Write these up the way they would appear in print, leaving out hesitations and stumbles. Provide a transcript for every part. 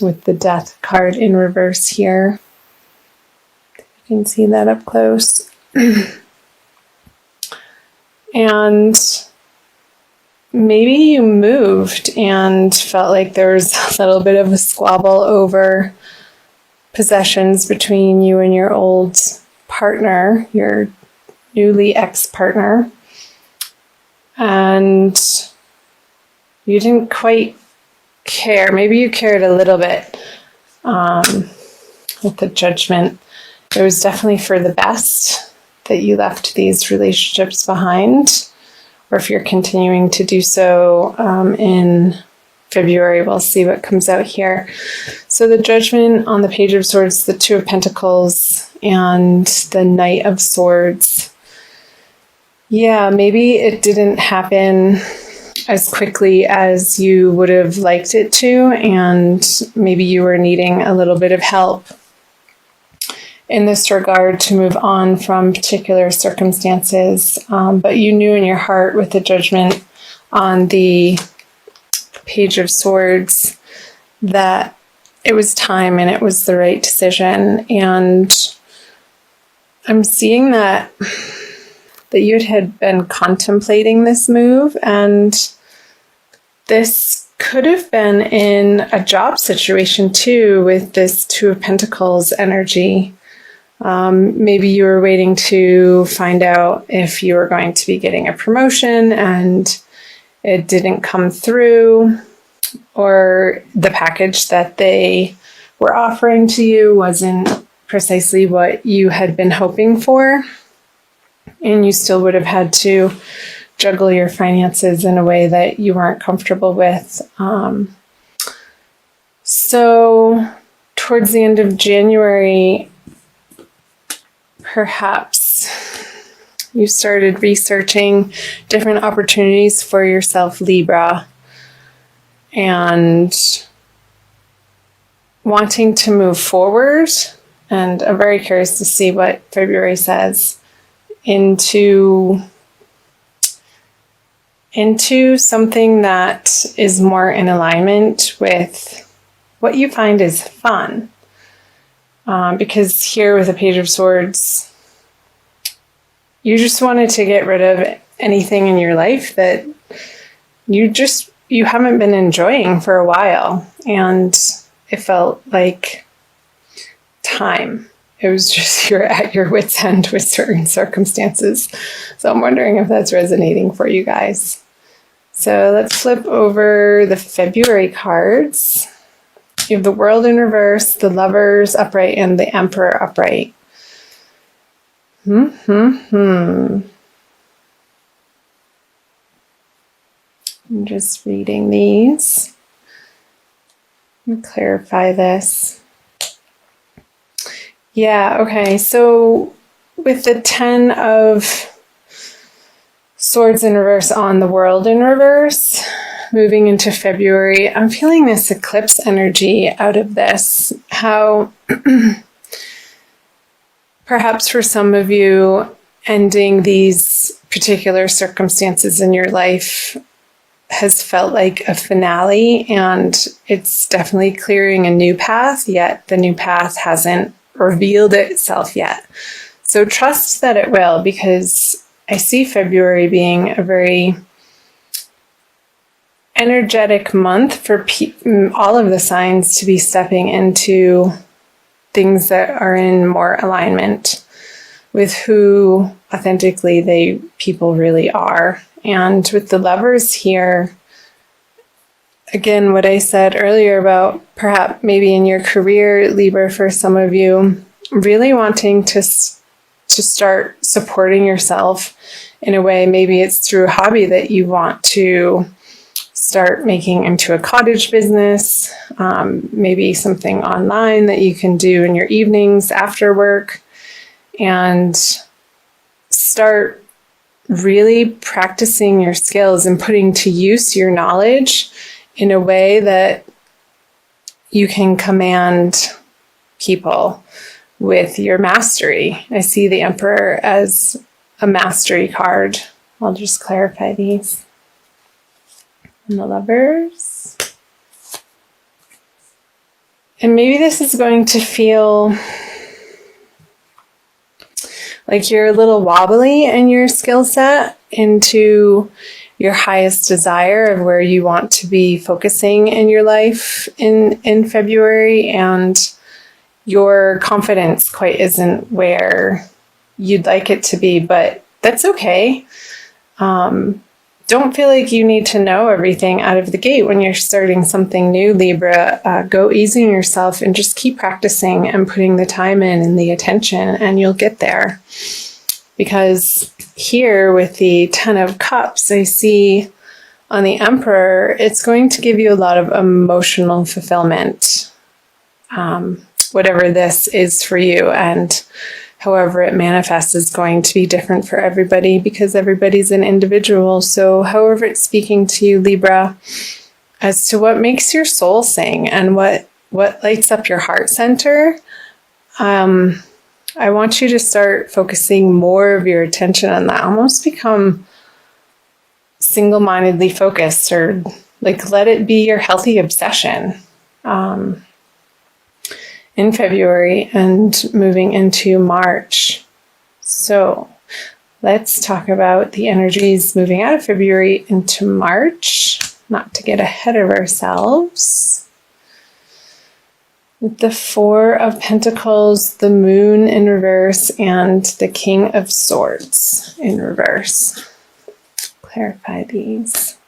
with the Death card in reverse here. You can see that up close. And maybe you moved and felt like there was a little bit of a squabble over possessions between you and your old partner, your newly ex-partner. And you didn't quite care. Maybe you cared a little bit with the Judgment. It was definitely for the best that you left these relationships behind, or if you're continuing to do so in February, we'll see what comes out here. So the Judgment on the Page of Swords, the Two of Pentacles, and the Knight of Swords. Yeah, maybe it didn't happen as quickly as you would have liked it to, and maybe you were needing a little bit of help in this regard to move on from particular circumstances. But you knew in your heart with the Judgment on the Page of Swords that it was time and it was the right decision. And I'm seeing that you had been contemplating this move, and this could have been in a job situation too, with this Two of Pentacles energy. Maybe you were waiting to find out if you were going to be getting a promotion and it didn't come through, or the package that they were offering to you wasn't precisely what you had been hoping for, and you still would have had to juggle your finances in a way that you weren't comfortable with. So towards the end of January, perhaps you started researching different opportunities for yourself, Libra, and wanting to move forward. And I'm very curious to see what February says into something that is more in alignment with what you find is fun. Because here with the Page of Swords, you just wanted to get rid of anything in your life that you haven't been enjoying for a while. And it felt like time. It was just you're at your wit's end with certain circumstances. So I'm wondering if that's resonating for you guys. So let's flip over the February cards. You have the World in reverse, the Lovers upright, and the Emperor upright. I'm just reading these. Let me clarify this. Yeah, okay. So with the 10 of Swords in reverse on the World in reverse, moving into February, I'm feeling this eclipse energy out of this. How perhaps for some of you, ending these particular circumstances in your life has felt like a finale, and it's definitely clearing a new path, yet the new path hasn't revealed itself yet. So trust that it will, because I see February being a very energetic month for all of the signs to be stepping into things that are in more alignment with who authentically people really are. And with the Lovers here, again, what I said earlier about perhaps maybe in your career, Libra, for some of you, really wanting to start supporting yourself in a way. Maybe it's through a hobby that you want to start making into a cottage business, maybe something online that you can do in your evenings after work, and start really practicing your skills and putting to use your knowledge in a way that you can command people with your mastery. I see the Emperor as a mastery card. I'll just clarify these. And the Lovers. And maybe this is going to feel like you're a little wobbly in your skill set into your highest desire of where you want to be focusing in your life in February, and your confidence quite isn't where you'd like it to be, but that's okay. Don't feel like you need to know everything out of the gate when you're starting something new, Libra. Go easy on yourself and just keep practicing and putting the time in and the attention, and you'll get there. Because here with the Ten of Cups, I see on the Emperor, it's going to give you a lot of emotional fulfillment, whatever this is for you. And however it manifests is going to be different for everybody because everybody's an individual. So however it's speaking to you, Libra, as to what makes your soul sing and what lights up your heart center, I want you to start focusing more of your attention on that. Almost become single-mindedly focused, or like let it be your healthy obsession in February and moving into March. So let's talk about the energies moving out of February into March, not to get ahead of ourselves. With the Four of Pentacles, the Moon in reverse, and the King of Swords in reverse. Clarify these.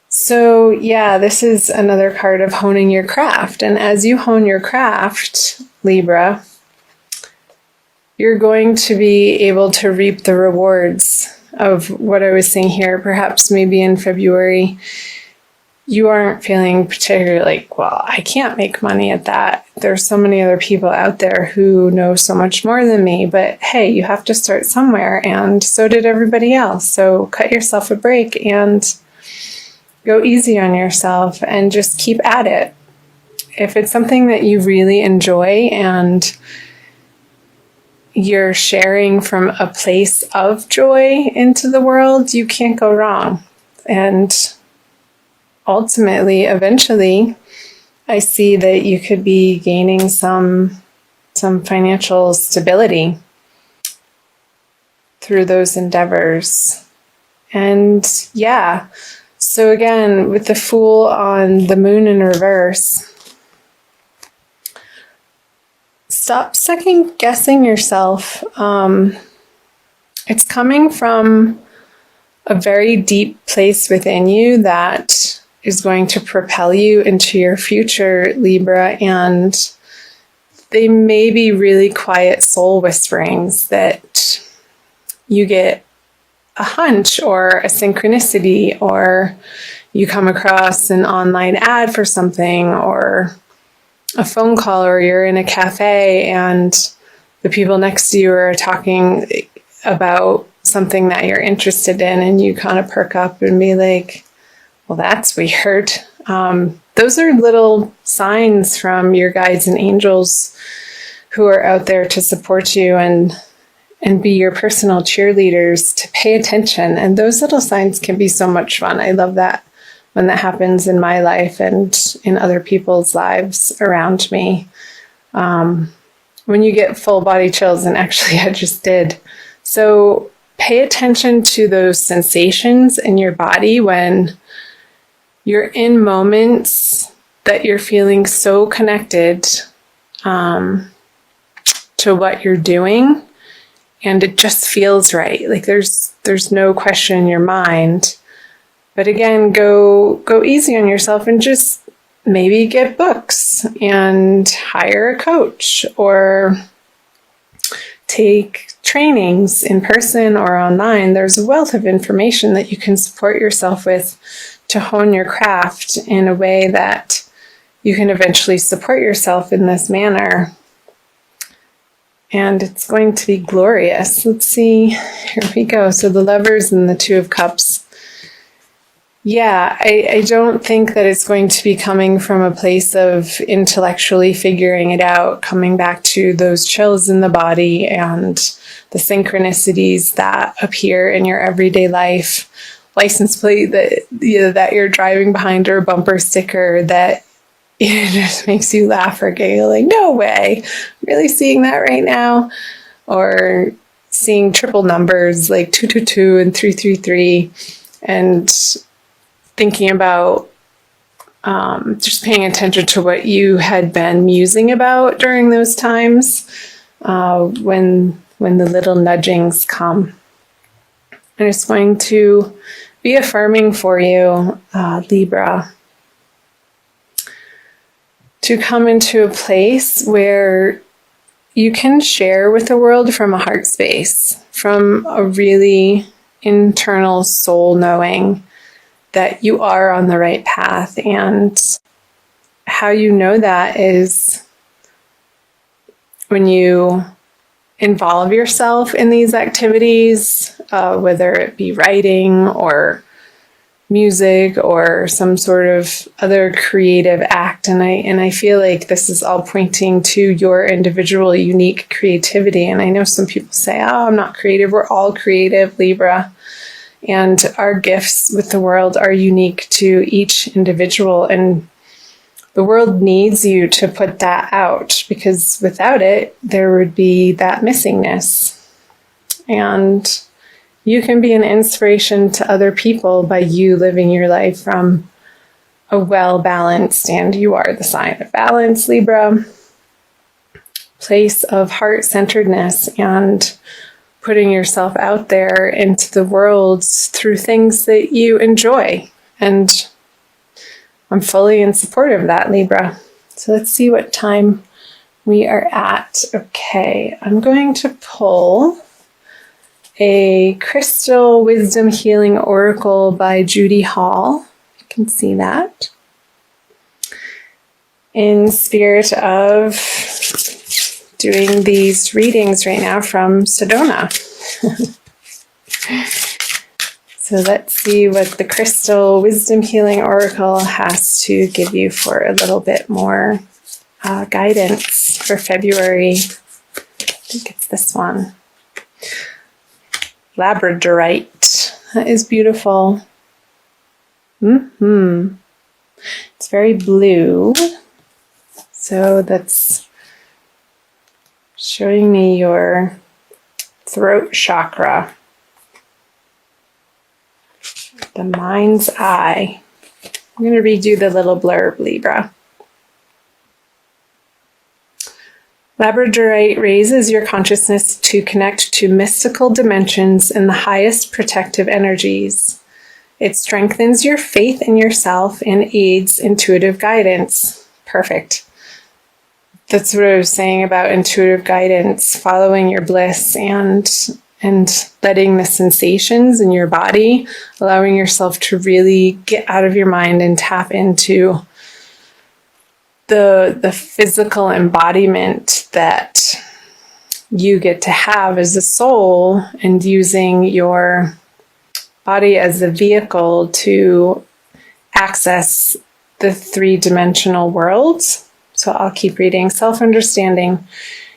So yeah, this is another card of honing your craft. And as you hone your craft, Libra, you're going to be able to reap the rewards of what I was saying here. Perhaps maybe in February, you aren't feeling particularly like, well, I can't make money at that. There's so many other people out there who know so much more than me. But hey, you have to start somewhere, and so did everybody else. So cut yourself a break and go easy on yourself and just keep at it. If it's something that you really enjoy and you're sharing from a place of joy into the world, you can't go wrong. And ultimately, eventually, I see that you could be gaining some financial stability through those endeavors. And yeah, so again, with the Fool on the Moon in reverse, stop second guessing yourself. It's coming from a very deep place within you that is going to propel you into your future, Libra, and they may be really quiet soul whisperings that you get a hunch or a synchronicity, or you come across an online ad for something, or a phone call, or you're in a cafe and the people next to you are talking about something that you're interested in, and you kind of perk up and be like, well, that's weird. Those are little signs from your guides and angels who are out there to support you and be your personal cheerleaders to pay attention. And those little signs can be so much fun. I love that when that happens in my life and in other people's lives around me. When you get full body chills, and actually I just did. So pay attention to those sensations in your body when you're in moments that you're feeling so connected to what you're doing, and it just feels right. Like there's no question in your mind. But again, go easy on yourself and just maybe get books and hire a coach, or take trainings in person or online. There's a wealth of information that you can support yourself with to hone your craft in a way that you can eventually support yourself in this manner. And it's going to be glorious. Let's see. Here we go. So the Lovers and the Two of Cups. Yeah, I don't think that it's going to be coming from a place of intellectually figuring it out, coming back to those chills in the body and the synchronicities that appear in your everyday life. License plate that you're driving behind, or a bumper sticker that it just makes you laugh or giggle, like, no way, I'm really seeing that right now. Or seeing triple numbers like 222 and 333, and thinking about just paying attention to what you had been musing about during those times when the little nudgings come. And it's going to be affirming for you, Libra, to come into a place where you can share with the world from a heart space, from a really internal soul knowing that you are on the right path. And how you know that is when you involve yourself in these activities, whether it be writing or music or some sort of other creative act. And I feel like this is all pointing to your individual unique creativity. And I know some people say, oh, I'm not creative. We're all creative, Libra. And our gifts with the world are unique to each individual. And the world needs you to put that out, because without it, there would be that missingness. And you can be an inspiration to other people by you living your life from a well-balanced, and you are the sign of balance, Libra, place of heart-centeredness and putting yourself out there into the world through things that you enjoy. And I'm fully in support of that, Libra. So let's see what time we are at. Okay, I'm going to pull a Crystal Wisdom Healing Oracle by Judy Hall. You can see that. In spirit of doing these readings right now from Sedona. So let's see what the Crystal Wisdom Healing Oracle has to give you for a little bit more guidance for February. I think it's this one. Labradorite. That is beautiful. It's very blue. So that's showing me your throat chakra. The mind's eye. I'm going to read you the little blurb, Libra. Labradorite raises your consciousness to connect to mystical dimensions and the highest protective energies. It strengthens your faith in yourself and aids intuitive guidance. Perfect. That's what I was saying about intuitive guidance, following your bliss and letting the sensations in your body, allowing yourself to really get out of your mind and tap into the physical embodiment that you get to have as a soul, and using your body as a vehicle to access the three-dimensional worlds. So I'll keep reading. Self-understanding.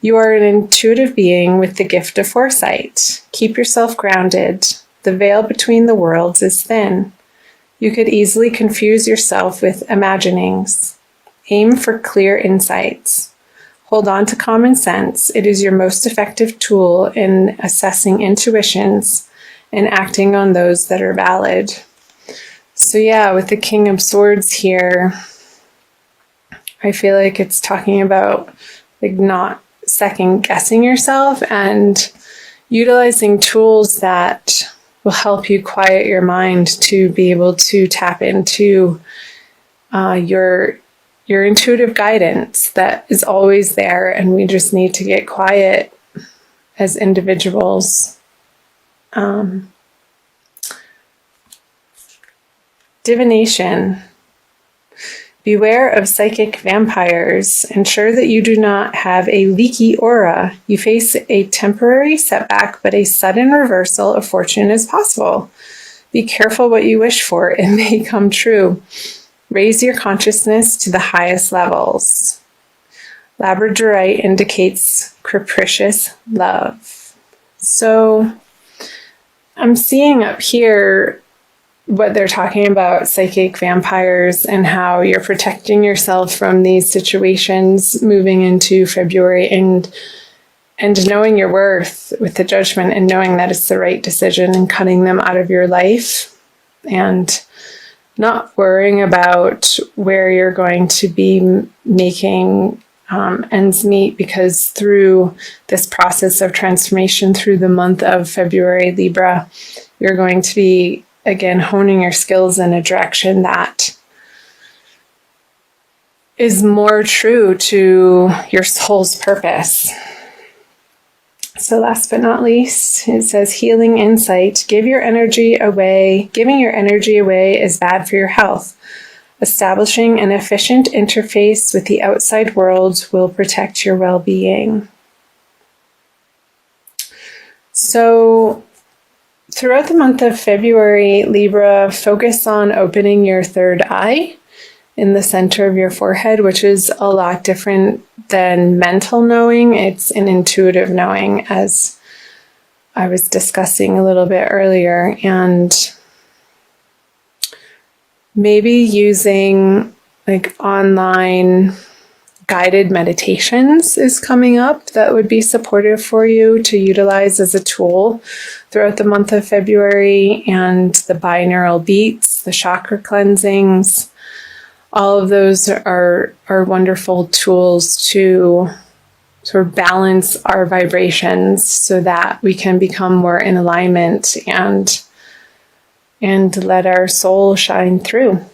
You are an intuitive being with the gift of foresight. Keep yourself grounded. The veil between the worlds is thin. You could easily confuse yourself with imaginings. Aim for clear insights. Hold on to common sense. It is your most effective tool in assessing intuitions and acting on those that are valid. So yeah, with the King of Swords here, I feel like it's talking about like not second guessing yourself and utilizing tools that will help you quiet your mind to be able to tap into your intuitive guidance that is always there, and we just need to get quiet as individuals. Divination. Beware of psychic vampires. Ensure that you do not have a leaky aura. You face a temporary setback, but a sudden reversal of fortune is possible. Be careful what you wish for. It may come true. Raise your consciousness to the highest levels. Labradorite indicates capricious love. So I'm seeing up here what they're talking about, psychic vampires, and how you're protecting yourself from these situations moving into February, and knowing your worth with the Judgment, and knowing that it's the right decision, and cutting them out of your life, and not worrying about where you're going to be making ends meet, because through this process of transformation through the month of February, Libra, you're going to be, again, honing your skills in a direction that is more true to your soul's purpose. So last but not least, it says healing insight. Giving your energy away is bad for your health. Establishing an efficient interface with the outside world will protect your well-being. So throughout the month of February, Libra, focus on opening your third eye in the center of your forehead, which is a lot different than mental knowing. It's an intuitive knowing, as I was discussing a little bit earlier. And maybe using like online guided meditations is coming up that would be supportive for you to utilize as a tool throughout the month of February, and the binaural beats, the chakra cleansings. All of those are wonderful tools to sort of balance our vibrations so that we can become more in alignment and let our soul shine through.